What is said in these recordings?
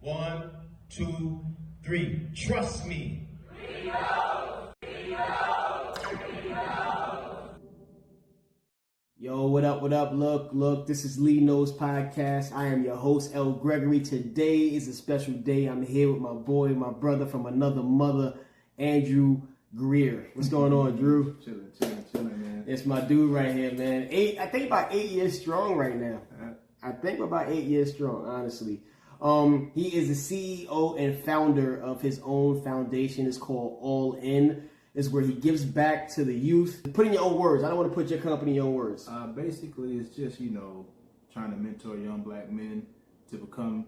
1, 2, 3. Trust me. Yo, what up, what up? Look, this is Lee Knows Podcast. I am your host, L. Gregory. Today is a special day. I'm here with my boy, my brother from another mother, Andrew Grier. What's going on, Drew? Chilling, man. It's my dude right here, man. I think about 8 years strong right now. I think about 8 years strong, honestly. He is the CEO and founder of his own foundation. It's called All In. It's where he gives back to the youth. Put in your own words. I don't want to put your company in your own words. Basically, it's just, trying to mentor young black men to become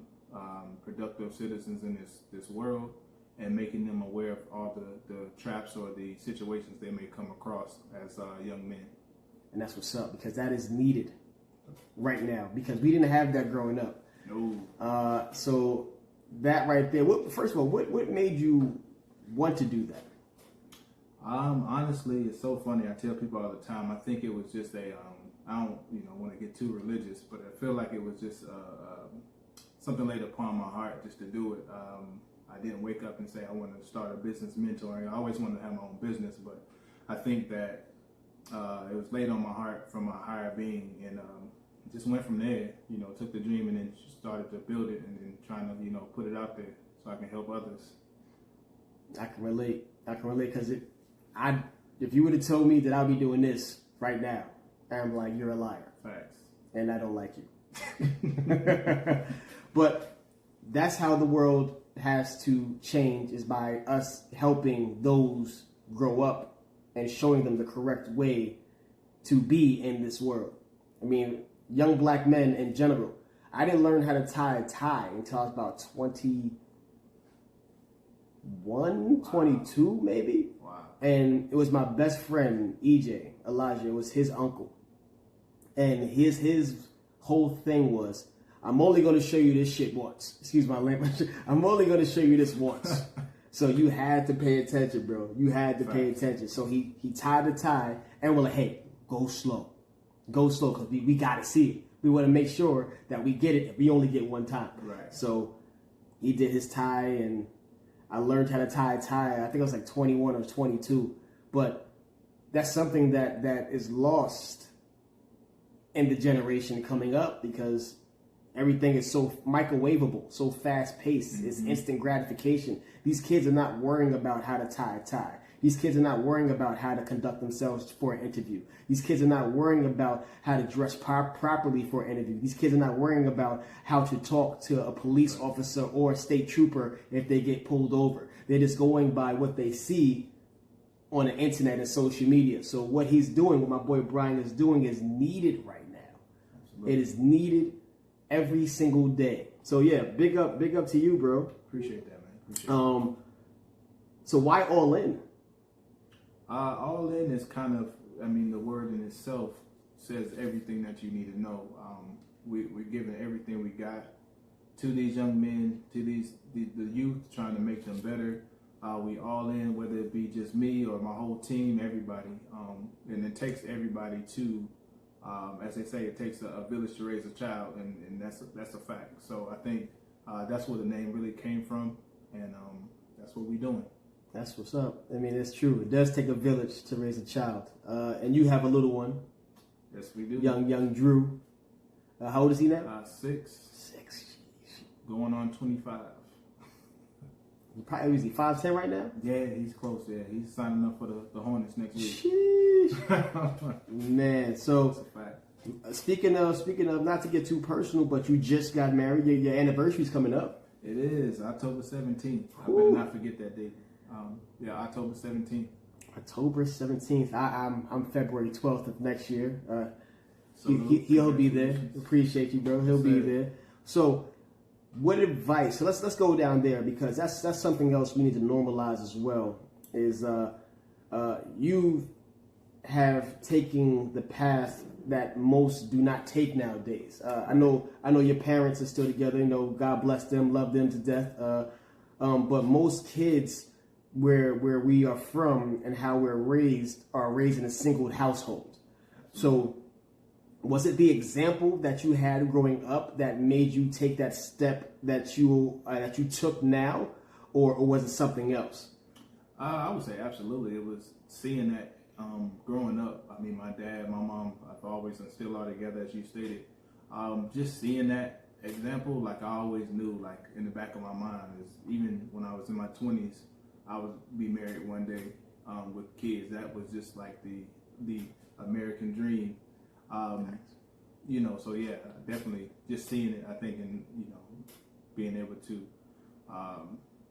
productive citizens in this world and making them aware of all the traps or the situations they may come across as young men. And that's what's up, because that is needed right now, because we didn't have that growing up. No. So that right there, first of all, what made you want to do that? Honestly, it's so funny. I tell people all the time, I think it was just I don't, want to get too religious, but I feel like it was just something laid upon my heart just to do it. I didn't wake up and say I want to start a business mentoring. I always wanted to have my own business, but I think that it was laid on my heart from a higher being, and just went from there. Took the dream and then started to build it, and then trying to put it out there so I can help others. I can relate because if you would have told me that I'll be doing this right now, I'm like, you're a liar. Facts. And I don't like you. But that's how the world has to change, is by us helping those grow up and showing them the correct way to be in this world. I mean, young black men in general. I didn't learn how to tie a tie until I was about 21, 22 maybe. Wow. And it was my best friend, Elijah. It was his uncle. And his whole thing was, I'm only going to show you this shit once. Excuse my language. I'm only going to show you this once. So you had to pay attention, bro. You had to pay attention. So he tied the tie, and we're like, hey, go slow. Go slow, because we got to see it. We want to make sure that we get it if we only get one time. Right. So he did his tie, and I learned how to tie a tie. I think I was like 21 or 22. But that's something that is lost in the generation coming up, because everything is so microwavable, so fast-paced. Mm-hmm. It's instant gratification. These kids are not worrying about how to tie a tie. These kids are not worrying about how to conduct themselves for an interview. These kids are not worrying about how to dress properly for an interview. These kids are not worrying about how to talk to a police officer or a state trooper if they get pulled over. They're just going by what they see on the internet and social media. So what he's doing, what my boy Brian is doing, is needed right now. Absolutely. It is needed every single day. So yeah, big up to you, bro. Appreciate that, man. Appreciate it. So why All In? All In is kind of, the word in itself says everything that you need to know. We're giving everything we got to these young men, to the youth, trying to make them better. We all in, whether it be just me or my whole team, everybody. And it takes everybody to, as they say, it takes a village to raise a child, and that's a fact. So I think that's where the name really came from, and that's what we're doing. That's what's up. It's true. It does take a village to raise a child. And you have a little one. Yes, we do. Young Drew. How old is he now? 6. 6. Going on 25. Is he 5'10" right now? Yeah, he's close. Yeah, he's signing up for the Hornets next week. Sheesh. Man, so that's a fact. Speaking of, not to get too personal, but you just got married. Your anniversary's coming up. It is October 17th. I better not forget that date. October 17th. October 17th. I'm February 12th of next year. He'll be there. Appreciate you, bro. He'll be there. So, what advice? So let's go down there, because that's something else we need to normalize as well. Is you have taken the path that most do not take nowadays. I know your parents are still together. God bless them, love them to death. But most kids, where we are from and how we're raised, are raised in a single household. So Was it the example that you had growing up that made you take that step that you took now, or was it something else? I would say absolutely. It was seeing that growing up. I mean, my dad, my mom, I've always instilled all together, as you stated. Just seeing that example, like I always knew, like in the back of my mind, is even when I was in my 20s, I would be married one day with kids. That was just like the American dream. You know, so yeah, definitely just seeing it, I think, and, you know, being able to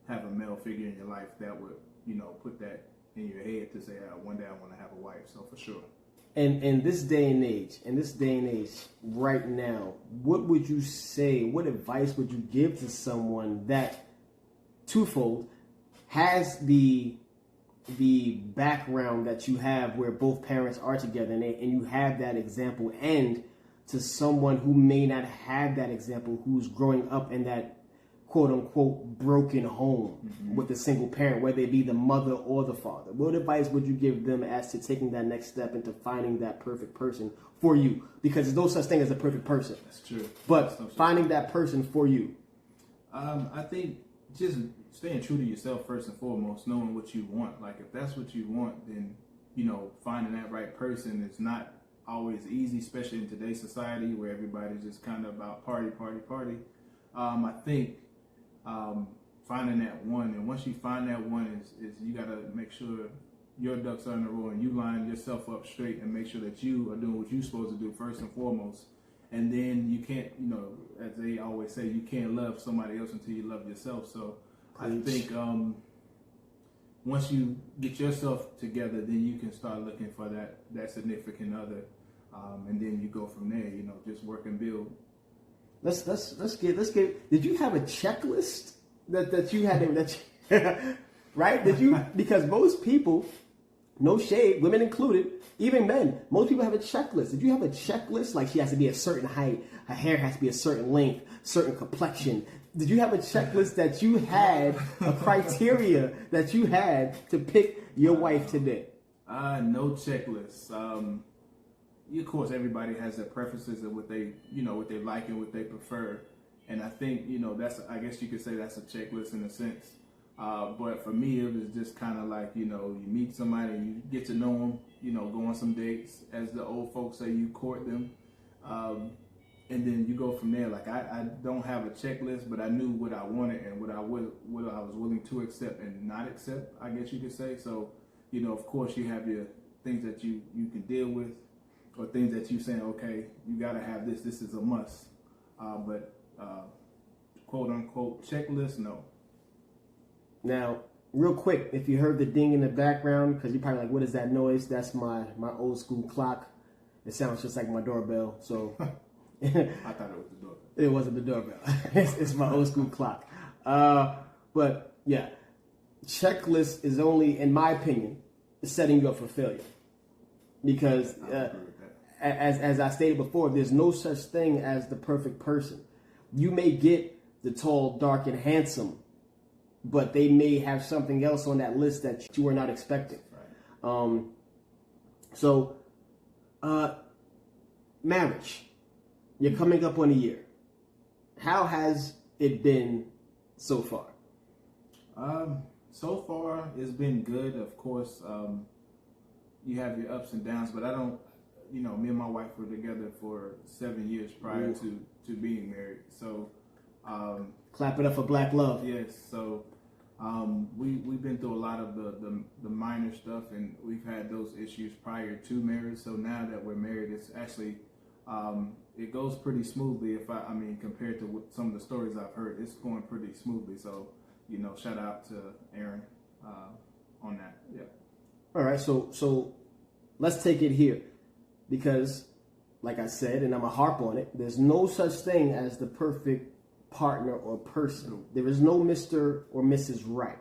have a male figure in your life that would, you know, put that in your head to say, one day I want to have a wife. So for sure. And in this day and age, right now, what would you say, what advice would you give to someone that, twofold, has the background that you have where both parents are together and you have that example, and to someone who may not have that example, who's growing up in that quote unquote broken home with a single parent, whether it be the mother or the father? What advice would you give them as to taking that next step into finding that perfect person for you? Because there's no such thing as a perfect person. That's true. But finding that person for you. I think just staying true to yourself first and foremost, knowing what you want. Like if that's what you want, then, you know, finding that right person is not always easy, especially in today's society where everybody's just kind of about party. I think finding that one, and once you find that one, is you got to make sure your ducks are in a row and you line yourself up straight and make sure that you are doing what you're supposed to do first and foremost. And then you can't, you know, as they always say, you can't love somebody else until you love yourself. So I think once you get yourself together, then you can start looking for that significant other, and then you go from there. You know, just work and build. Let's get. Did you have a checklist that you had right? Did you? Because most people, no shade, women included, even men, most people have a checklist. Did you have a checklist? Like she has to be a certain height, her hair has to be a certain length, certain complexion. Did you have a checklist that you had, a criteria that you had to pick your wife today? No checklist. Of course, everybody has their preferences and what they, you know, what they like and what they prefer. And I think, you know, I guess you could say that's a checklist in a sense. But for me, it was just kind of like, you know, you meet somebody, you get to know them, you know, go on some dates. As the old folks say, you court them. And then you go from there. Like I don't have a checklist, but I knew what I wanted and what I was willing to accept and not accept, I guess you could say. So, you know, of course you have your things that you can deal with, or things that you saying, okay, you got to have this. This is a must. But quote unquote checklist, no. Now, real quick, if you heard the ding in the background, because you're probably like, what is that noise? That's my old school clock. It sounds just like my doorbell. So I thought it was the doorbell. It wasn't the doorbell. It's my old school clock. But yeah, checklist is only, in my opinion, setting you up for failure. Because as I stated before, there's no such thing as the perfect person. You may get the tall, dark, and handsome, but they may have something else on that list that you were not expecting. Right. Marriage. You're coming up on a year. How has it been so far? So far, it's been good. Of course, you have your ups and downs, but I don't, you know, me and my wife were together for 7 years prior to being married. So, clap it up for Black love. Yes. So, we've been through a lot of the minor stuff, and we've had those issues prior to marriage. So now that we're married, it's actually, it goes pretty smoothly. I mean, compared to some of the stories I've heard, it's going pretty smoothly. So, you know, shout out to Aaron on that. Yeah. All right. So let's take it here, because, like I said, and I'm gonna harp on it, there's no such thing as the perfect partner or person. There is no Mr. or Mrs. Right.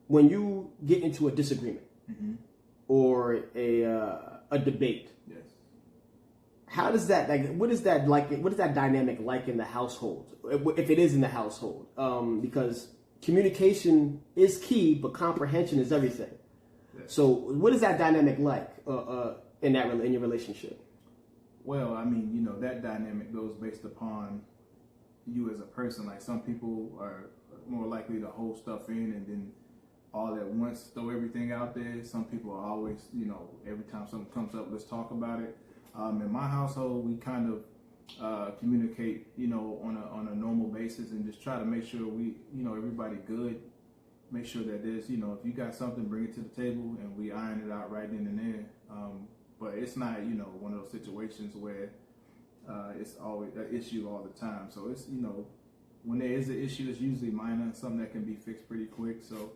When you get into a disagreement or a debate, yes, how does that, like, what is that like? What is that dynamic like in the household, if it is in the household? Because communication is key, but comprehension is everything. Yes. So what is that dynamic like in your relationship? Well, I mean, that dynamic goes based upon you as a person. Like, some people are more likely to hold stuff in and then all at once throw everything out there. Some people are always, every time something comes up, let's talk about it. In my household, we kind of communicate, on a normal basis, and just try to make sure we, everybody good. Make sure that there's, if you got something, bring it to the table and we iron it out right then and there. But it's not, one of those situations where it's always an issue all the time. So it's, when there is an issue, it's usually minor, something that can be fixed pretty quick. So,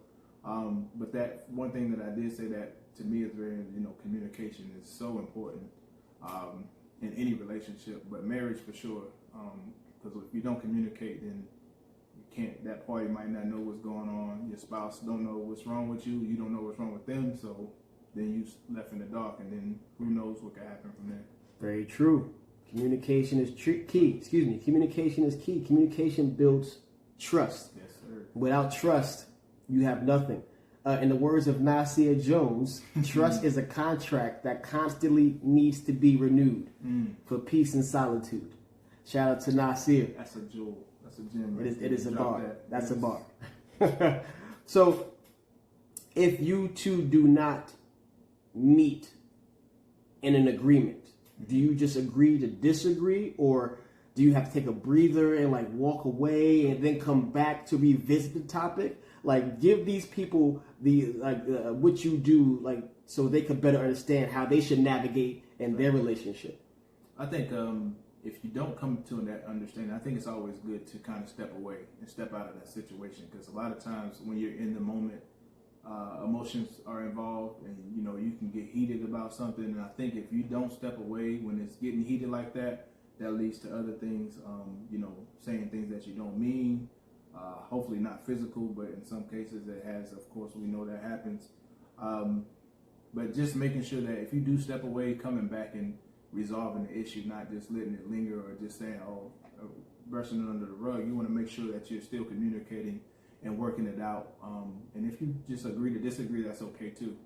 but that one thing that I did say that to me is very, communication is so important in any relationship, but marriage for sure. Because if you don't communicate, then that party might not know what's going on. Your spouse don't know what's wrong with you. You don't know what's wrong with them. So then you left in the dark, and then who knows what could happen from there. Very true. Communication is key. Communication is key. Communication builds trust. Yes, sir. Without trust, you have nothing. In the words of Nasir Jones, trust is a contract that constantly needs to be renewed for peace and solitude. Shout out to Nasir. That's a jewel. That's a gem. It is a bar. That's a bar. bar. So, if you two do not meet in an agreement, do you just agree to disagree, or do you have to take a breather and like walk away and then come back to revisit the topic? Like, give these people what you do, like, so they could better understand how they should navigate in their relationship. I think if you don't come to that understanding, I think it's always good to kind of step away and step out of that situation, because a lot of times when you're in the moment, emotions are involved, and you can get heated about something. And I think if you don't step away when it's getting heated like that, that leads to other things. Saying things that you don't mean. Hopefully not physical, but in some cases it has. Of course, we know that happens. But just making sure that if you do step away, coming back and resolving the issue, not just letting it linger or just saying, brushing it under the rug. You want to make sure that you're still communicating and working it out. And if you just agree to disagree, that's okay too.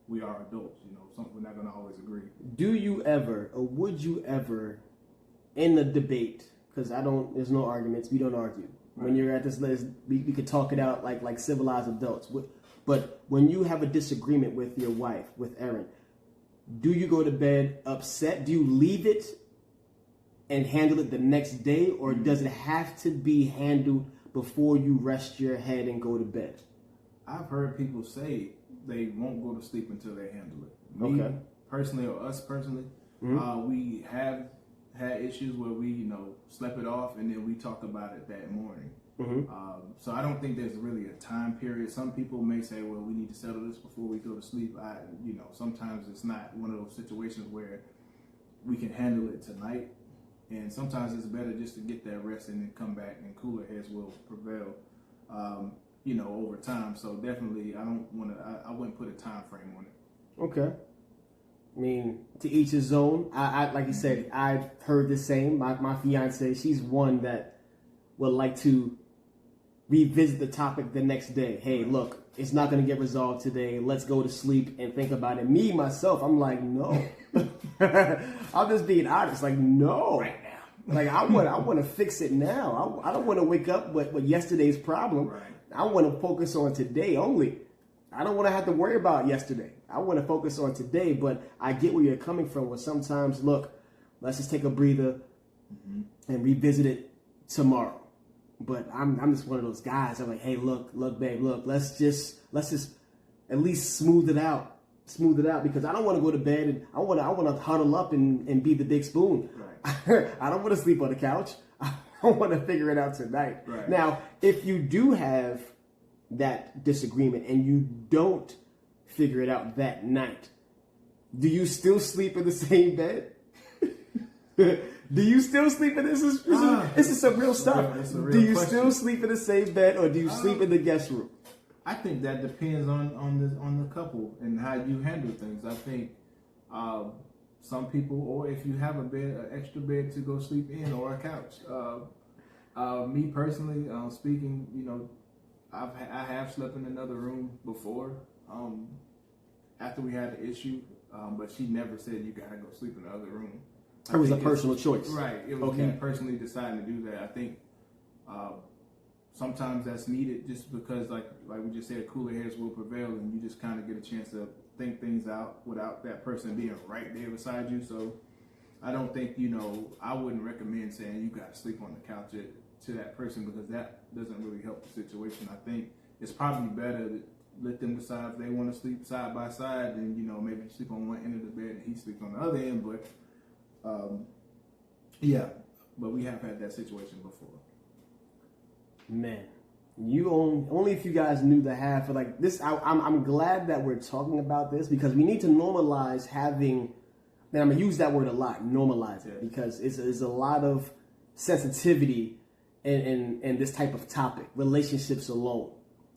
We are adults, we're not going to always agree. Do you ever, or would you ever, in the debate, because there's no arguments, we don't argue. Right. When you're at this list, we could talk it out like civilized adults. But when you have a disagreement with your wife, with Erin, do you go to bed upset? Do you leave it and handle it the next day? Or does it have to be handled before you rest your head and go to bed? I've heard people say they won't go to sleep until they handle it. Me personally, or us personally, we have had issues where we, slept it off and then we talk about it that morning. So I don't think there's really a time period. Some people may say, well, we need to settle this before we go to sleep. Sometimes it's not one of those situations where we can handle it tonight. And sometimes it's better just to get that rest and then come back, and cooler heads will prevail, over time. So definitely, I wouldn't put a time frame on it. Okay. I mean, to each his own. I like you said, I've heard the same. My fiance, she's one that would like to revisit the topic the next day. Hey, look, it's not going to get resolved today. Let's go to sleep and think about it. Me, myself, I'm like, no. I'm just being honest. Like, no. Right now. Like, I want to fix it now. I don't want to wake up with yesterday's problem. Right. I want to focus on today only. I don't want to have to worry about yesterday. I want to focus on today, but I get where you're coming from. Where sometimes, look, let's just take a breather and revisit it tomorrow. But I'm just one of those guys. I'm like, hey, look, babe, look, let's just at least smooth it out, because I don't want to go to bed and I want to huddle up and be the big spoon. Right. I don't want to sleep on the couch. I want to figure it out tonight. Right. Now, if you do have that disagreement and you don't figure it out that night, do you still sleep in the same bed? Do you still sleep in this? This is some real stuff. Do you still sleep in the same bed, or do you sleep in the guest room? I think that depends on the couple and how you handle things. I think some people, or if you have an extra bed to go sleep in, or a couch. Me personally, speaking, I have slept in another room before. After we had the issue, but she never said you gotta go sleep in the other room. It was a personal choice. Right. It was me personally deciding to do that. I think sometimes that's needed just because, like we just said, cooler heads will prevail, and you just kind of get a chance to think things out without that person being right there beside you. So I don't think, I wouldn't recommend saying you got to sleep on the couch to that person, because that doesn't really help the situation. I think it's probably better to let them decide if they want to sleep side by side, and, maybe sleep on one end of the bed and he sleeps on the other end. But but we have had that situation before. Man, you only if you guys knew the half of like this. I'm glad that we're talking about this, because we need to normalize having. And I'm gonna use that word a lot, normalize it, because it's a lot of sensitivity in this type of topic, relationships alone,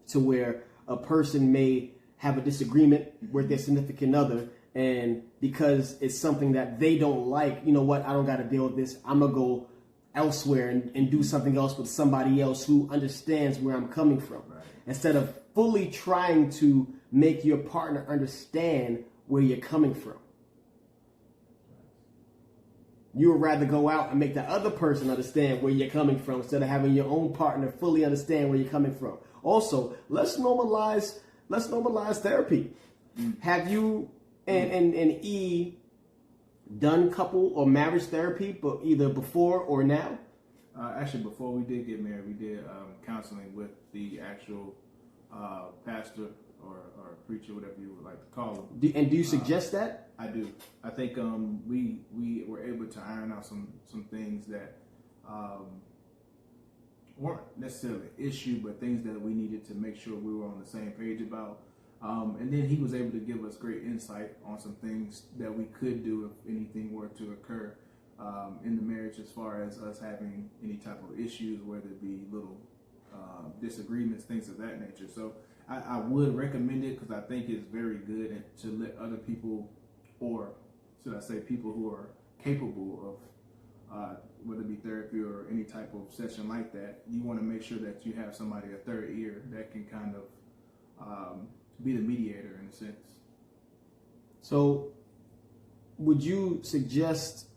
to where a person may have a disagreement with their significant other, and because it's something that they don't like, you know what, I don't got to deal with this. I'm gonna go elsewhere and do something else with somebody else who understands where I'm coming from, instead of fully trying to make your partner understand where you're coming from. You would rather go out and make the other person understand where you're coming from, instead of having your own partner fully understand where you're coming from. Also, let's normalize therapy. Have you and E done couple or marriage therapy, but either before or now? Actually, before we did get married, we did counseling with the actual pastor or preacher, whatever you would like to call him. And do you suggest that? I do. I think we were able to iron out some things that weren't necessarily an issue, but things that we needed to make sure we were on the same page about. And then he was able to give us great insight on some things that we could do if anything were to occur in the marriage, as far as us having any type of issues, whether it be little disagreements, things of that nature. So I would recommend it, because I think it's very good to let other people, or should I say people who are capable of whether it be therapy or any type of session like that, you want to make sure that you have somebody, a third ear, that can kind of be the mediator in a sense. So would you suggest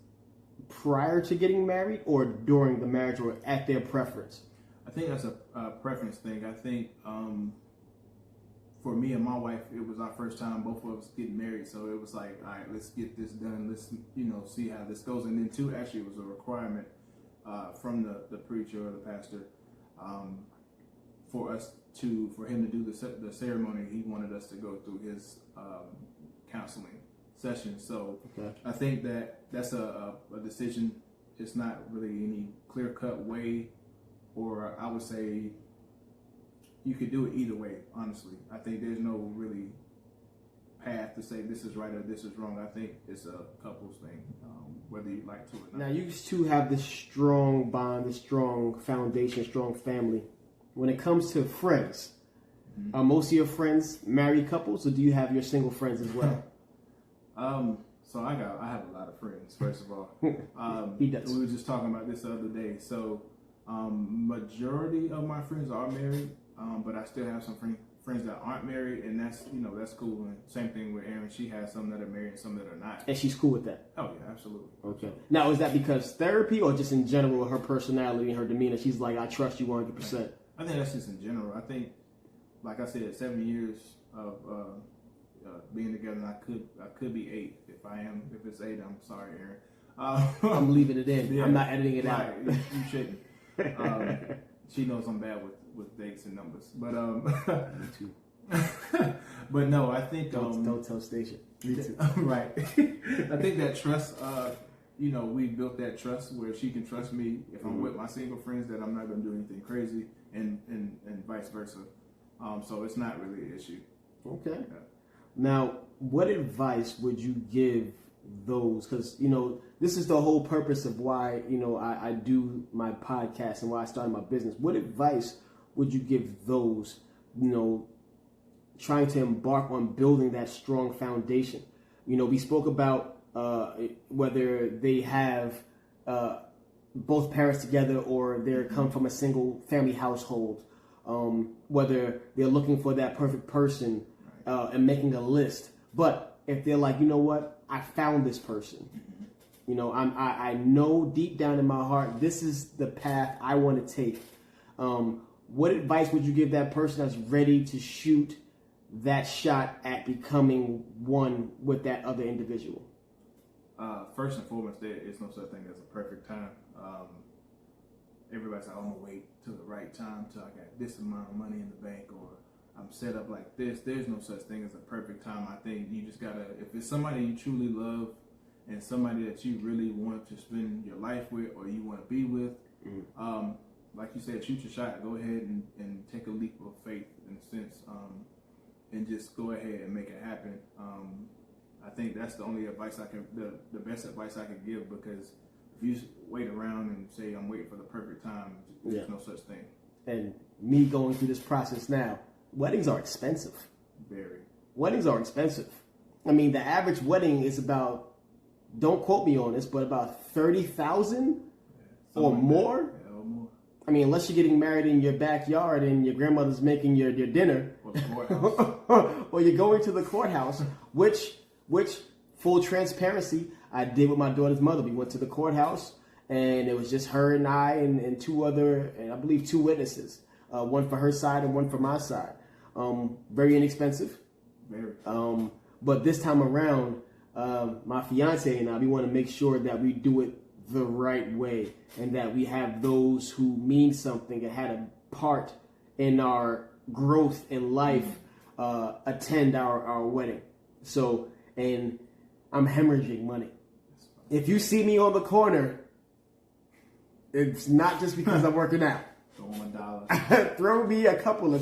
prior to getting married, or during the marriage, or at their preference? I think that's a preference thing. I think for me and my wife, it was our first time both of us getting married, so it was like, all right, let's get this done. Let's see how this goes. And then too, actually, it was a requirement from the preacher or the pastor for him to do the ceremony. He wanted us to go through his counseling session. So I think that's a decision. It's not really any clear-cut way, or I would say you could do it either way, honestly. I think there's no really path to say this is right or this is wrong. I think it's a couples thing, whether you like to or not. Now, you two have this strong bond, this strong foundation, strong family. When it comes to friends, are most of your friends married couples, or do you have your single friends as well? So I have a lot of friends, first of all. He does. We were just talking about this the other day. So majority of my friends are married, but I still have some friends that aren't married, and that's cool. And same thing with Erin. She has some that are married and some that are not. And she's cool with that? Oh, yeah, absolutely. Okay. Now, is that because therapy, or just in general, her personality and her demeanor? She's like, I trust you 100%. I think that's just in general. I think, like I said, 7 years of being together, and I could be 8. If it's 8, I'm sorry, Erin. I'm leaving it in. Yeah, I'm not editing it out. You shouldn't. She knows I'm bad with dates and numbers, but Me too. But no, I think don't tell Stacia. Me too. Right. I think that trust. We built that trust where she can trust me if I'm with my single friends, that I'm not going to do anything crazy, and vice versa. So it's not really an issue. Okay. Yeah. Now, what advice would you give those? Because, this is the whole purpose of why, I do my podcast and why I started my business. What advice would you give those, trying to embark on building that strong foundation? We spoke about whether they have both parents together, or they come from a single family household, whether they're looking for that perfect person and making a list. But if they're like, you know what, I found this person. You know, I know deep down in my heart, this is the path I want to take. What advice would you give that person that's ready to shoot that shot at becoming one with that other individual? First and foremost, there is no such thing as a perfect time. Everybody's like, I'm gonna wait till the right time till I got this amount of money in the bank, or I'm set up like this. There's no such thing as a perfect time. I think you just gotta, if it's somebody you truly love and somebody that you really want to spend your life with or you want to be with, like you said, shoot your shot. Go ahead and take a leap of faith in a sense, and just go ahead and make it happen. I think that's the only advice the best advice I could give, because if you wait around and say I'm waiting for the perfect time, there's no such thing. And me going through this process now, weddings are expensive. Very. Weddings are expensive. I mean, the average wedding is about, don't quote me on this, but about $30,000 or more. Yeah, or more. I mean, unless you're getting married in your backyard and your grandmother's making your dinner, Or the courthouse. or you're going to the courthouse, which full transparency, I did with my daughter's mother. We went to the courthouse, and it was just her and I and two other, and I believe two witnesses, one for her side and one for my side. Very inexpensive. Very. But this time around, my fiance and I, we want to make sure that we do it the right way, and that we have those who mean something and had a part in our growth in life attend our wedding. So, and I'm hemorrhaging money. If you see me on the corner, it's not just because I'm working out. Throw $1. Throw me a couple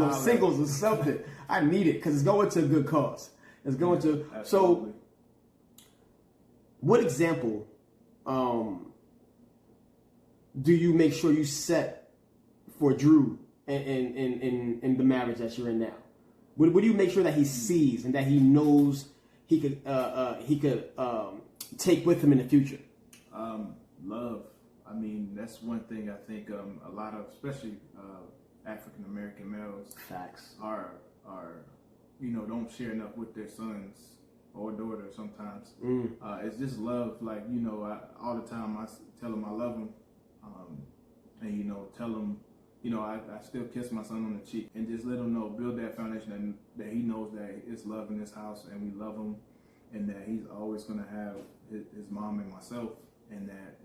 of singles or something. I need it because it's going to a good cause. It's going to. Absolutely. So, what example do you make sure you set for Drew in the marriage that you're in now? What do you make sure that he sees and that he knows he could take with him in the future? Love. I mean, that's one thing I think a lot of, especially African American males, Facts. are don't share enough with their sons or daughters sometimes. It's just love. Like, all the time I tell them I love them, and tell them, I still kiss my son on the cheek, and just let him know, build that foundation that he knows that it's love in this house and we love him, and that he's always going to have his mom and myself, and that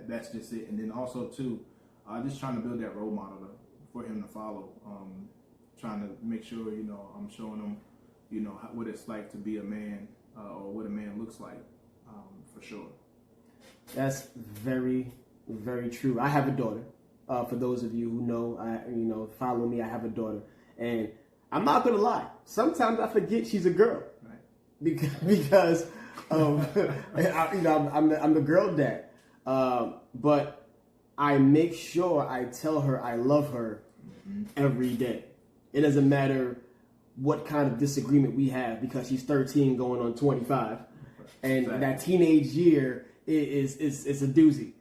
that's just it. And then also too, just trying to build that role model for him to follow. Trying to make sure I'm showing him what it's like to be a man, or what a man looks like, for sure. That's very, very true. I have a daughter. For those of you who know, follow me, I have a daughter, and I'm not gonna lie. Sometimes I forget she's a girl, right? Because I'm the girl dad. But I make sure I tell her I love her every day. It doesn't matter what kind of disagreement we have, because she's 13 going on 25, and exactly. That teenage year is a doozy.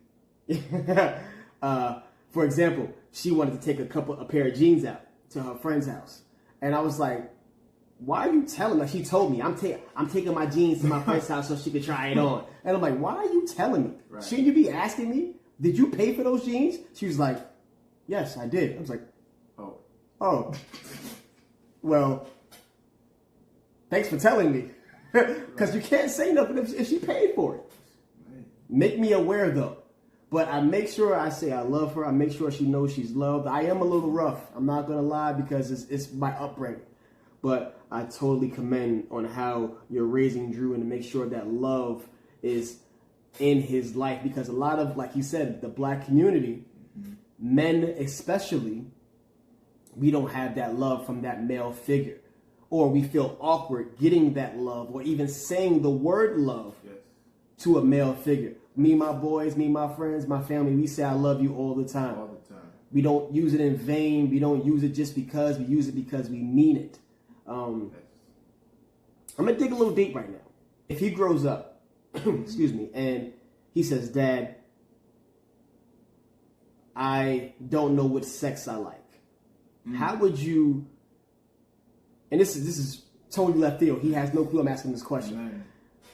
For example, she wanted to take a pair of jeans out to her friend's house, and I was like, "Why are you telling me?" She told me, "I'm taking my jeans to my friend's house so she could try it on." And I'm like, "Why are you telling me? Right. Shouldn't you be asking me? Did you pay for those jeans?" She was like, "Yes, I did." I was like, "Oh, well, thanks for telling me, because you can't say nothing if she paid for it." Make me aware though. But I make sure I say I love her. I make sure she knows she's loved. I am a little rough. I'm not going to lie, because it's my upbringing. But I totally commend on how you're raising Drew, and to make sure that love is in his life. Because a lot of, like you said, the black community, men especially, we don't have that love from that male figure. Or we feel awkward getting that love, or even saying the word love to a male figure. Me, my boys, me, my friends, my family, we say I love you all the time. All the time. We don't use it in vain. We don't use it just because. We use it because we mean it. I'm going to dig a little deep right now. If he grows up, excuse me, and he says, "Dad, I don't know what sex I like." How would you, and this is totally left field. He has no clue I'm asking this question. Man.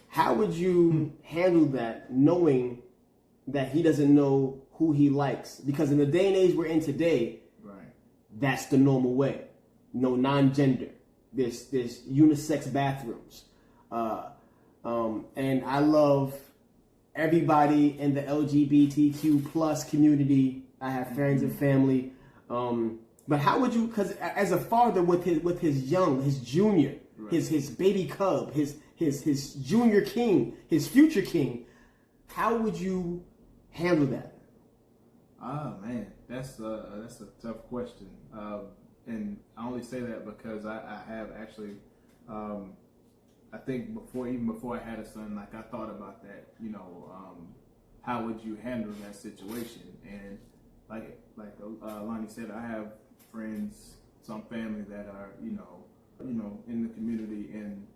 How would you handle that, knowing that he doesn't know who he likes? Because in the day and age we're in today, Right. that's the normal way. No non-gender. There's unisex bathrooms. And I love everybody in the LGBTQ plus community. I have friends and family. But how would you, because as a father with his junior, Right. his baby cub, his junior king, his future king, how would you handle that? Ah, man, that's a tough question. And I only say that because I have actually, I think before I had a son, like I thought about that, how would you handle that situation? And like Lonnie said, I have friends, some family that are, in the community, and,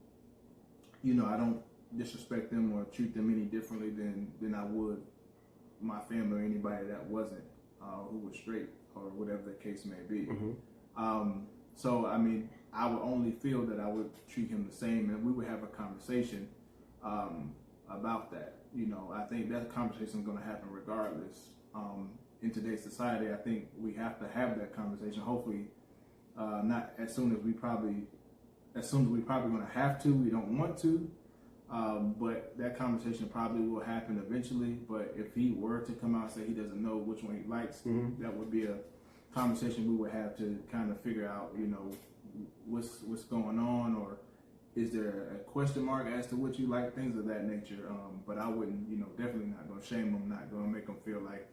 I don't disrespect them or treat them any differently than I would my family or anybody that wasn't, who was straight or whatever the case may be. Mm-hmm. So, I mean, I would only feel that I would treat him the same, and we would have a conversation about that. I think that conversation is going to happen regardless. In today's society, I think we have to have that conversation. Hopefully, not as soon as we're probably going to have to. We don't want to, but that conversation probably will happen eventually. But if he were to come out and say he doesn't know which one he likes, Mm-hmm. that would be a conversation we would have to kind of figure out, what's going on, or is there a question mark as to what you like, things of that nature. But I wouldn't, definitely not going to shame him, not going to make him feel like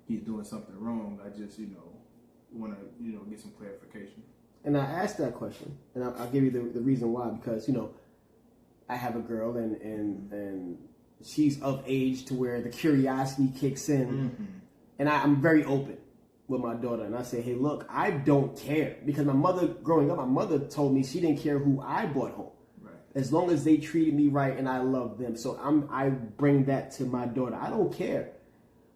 he's doing something wrong. I just, want to, get some clarification. And I asked that question, and I'll give you the reason why, because, I have a girl and she's of age to where the curiosity kicks in. Mm-hmm. And I'm very open with my daughter, and I say, hey, look, I don't care, because growing up, my mother told me she didn't care who I brought home, Right. as long as they treated me right and I loved them. So I bring that to my daughter. I don't care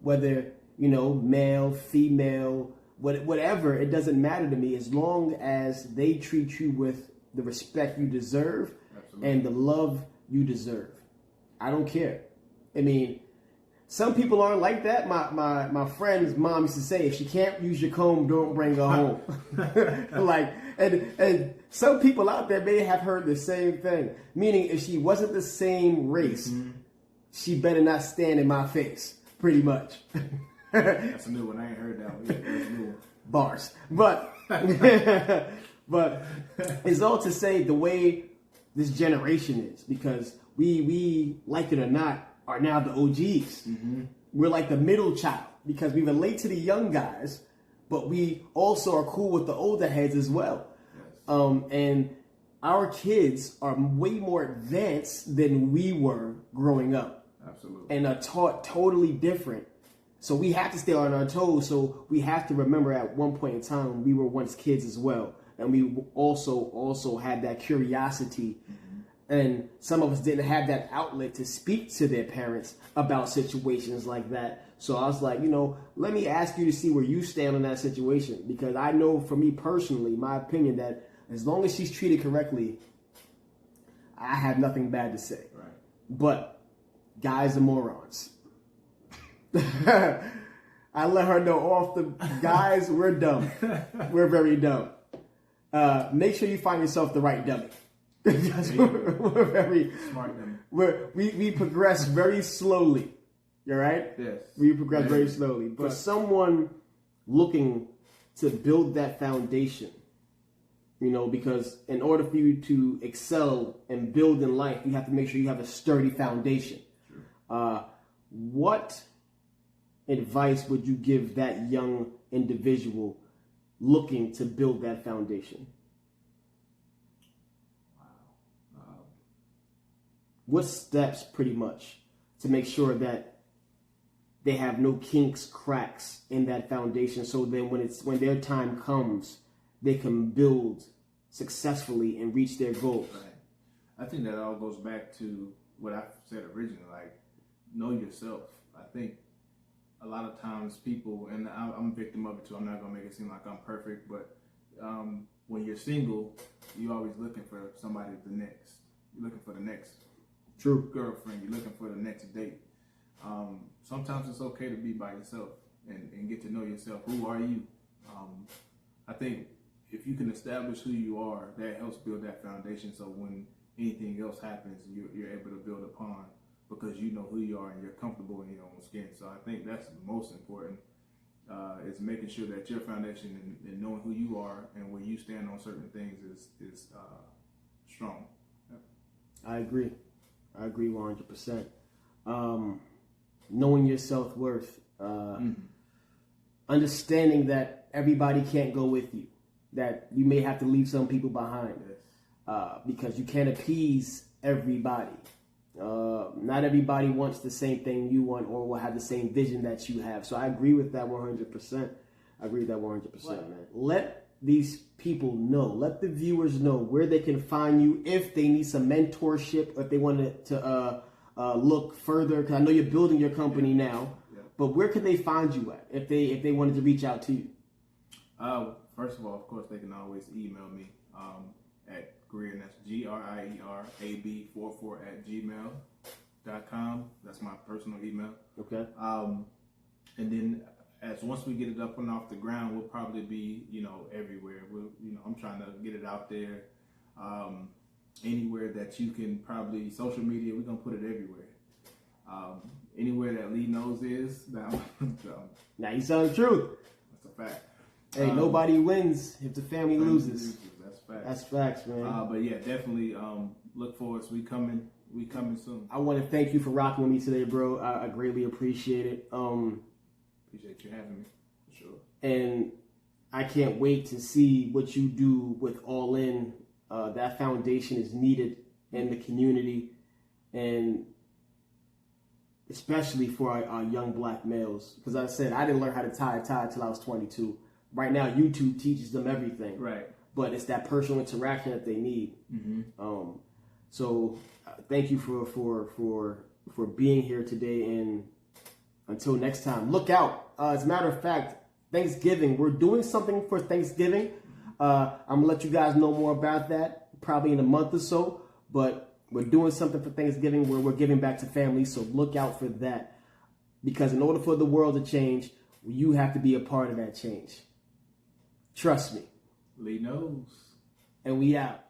whether male, female, whatever. It doesn't matter to me, as long as they treat you with the respect you deserve. Absolutely. And the love you deserve. I don't care. I mean, some people aren't like that. My friend's mom used to say, if she can't use your comb, don't bring her home. And some people out there may have heard the same thing. Meaning, if she wasn't the same race, Mm-hmm. she better not stand in my face, pretty much. That's a new one. I ain't heard that one yet. That's a new one. Bars. But it's all to say the way this generation is, because we like it or not, are now the OGs. Mm-hmm. We're like the middle child, because we relate to the young guys, but we also are cool with the older heads as well. Yes. And our kids are way more advanced than we were growing up. Absolutely. And are taught totally different. So we have to stay on our toes. So we have to remember, at one point in time, we were once kids as well. And we also had that curiosity. Mm-hmm. And some of us didn't have that outlet to speak to their parents about situations like that. So I was like, let me ask you to see where you stand on that situation. Because I know, for me personally, my opinion, that as long as she's treated correctly, I have nothing bad to say. Right. But guys are morons. I let her know off the guys, we're dumb. We're very dumb. Make sure you find yourself the right dummy. Because we're very Smart dummy. we progress very slowly. You're right? Yes. We progress very slowly. But someone looking to build that foundation, because in order for you to excel and build in life, you have to make sure you have a sturdy foundation. Sure. What advice would you give that young individual looking to build that foundation? Wow. What steps, pretty much, to make sure that they have no kinks, cracks in that foundation, so then when their time comes, they can build successfully and reach their goals? Right. I think that all goes back to what I said originally, like, know yourself. I think a lot of times people, and I'm a victim of it too, I'm not going to make it seem like I'm perfect, but when you're single, you're always looking for somebody the next. You're looking for the next True. girlfriend. You're looking for the next date. Sometimes it's okay to be by yourself and get to know yourself. Who are you? I think if you can establish who you are, that helps build that foundation. So when anything else happens, you're able to build upon, because you know who you are and you're comfortable in your own skin. So I think that's the most important, is making sure that your foundation and knowing who you are and where you stand on certain things is strong. Yeah. I agree 100%. Knowing your self-worth, understanding that everybody can't go with you, that you may have to leave some people behind, because you can't appease everybody. Not everybody wants the same thing you want or will have the same vision that you have. So I agree with that 100%. I agree with that 100%, man. Let these people know, let the viewers know where they can find you if they need some mentorship, if they want to look further, because I know you're building your company now. Yeah. But where can they find you at if they wanted to reach out to you? First of all, of course, they can always email me at Grier, and that's GRIERAB44@gmail.com. That's my personal email. Okay. And then once we get it up and off the ground, we'll probably be, everywhere. I'm trying to get it out there. Anywhere that you can, probably social media, we're gonna put it everywhere. Anywhere that Lee knows is now. Now you tell the truth. That's a fact. Hey, nobody wins if the family loses. That's facts. That's facts, man. But yeah, definitely look for us. We coming soon. I want to thank you for rocking with me today, bro. I greatly appreciate it. Appreciate you having me, for sure. And I can't wait to see what you do with All In. That foundation is needed in the community, and especially for our young black males. Because I said I didn't learn how to tie a tie till I was 22. Right now, YouTube teaches them everything. Right. But it's that personal interaction that they need. Mm-hmm. So thank you for being here today. And until next time, look out. As a matter of fact, Thanksgiving, we're doing something for Thanksgiving. I'm going to let you guys know more about that probably in a month or so. But we're doing something for Thanksgiving where we're giving back to families. So look out for that. Because in order for the world to change, you have to be a part of that change. Trust me. Lee knows. And we out.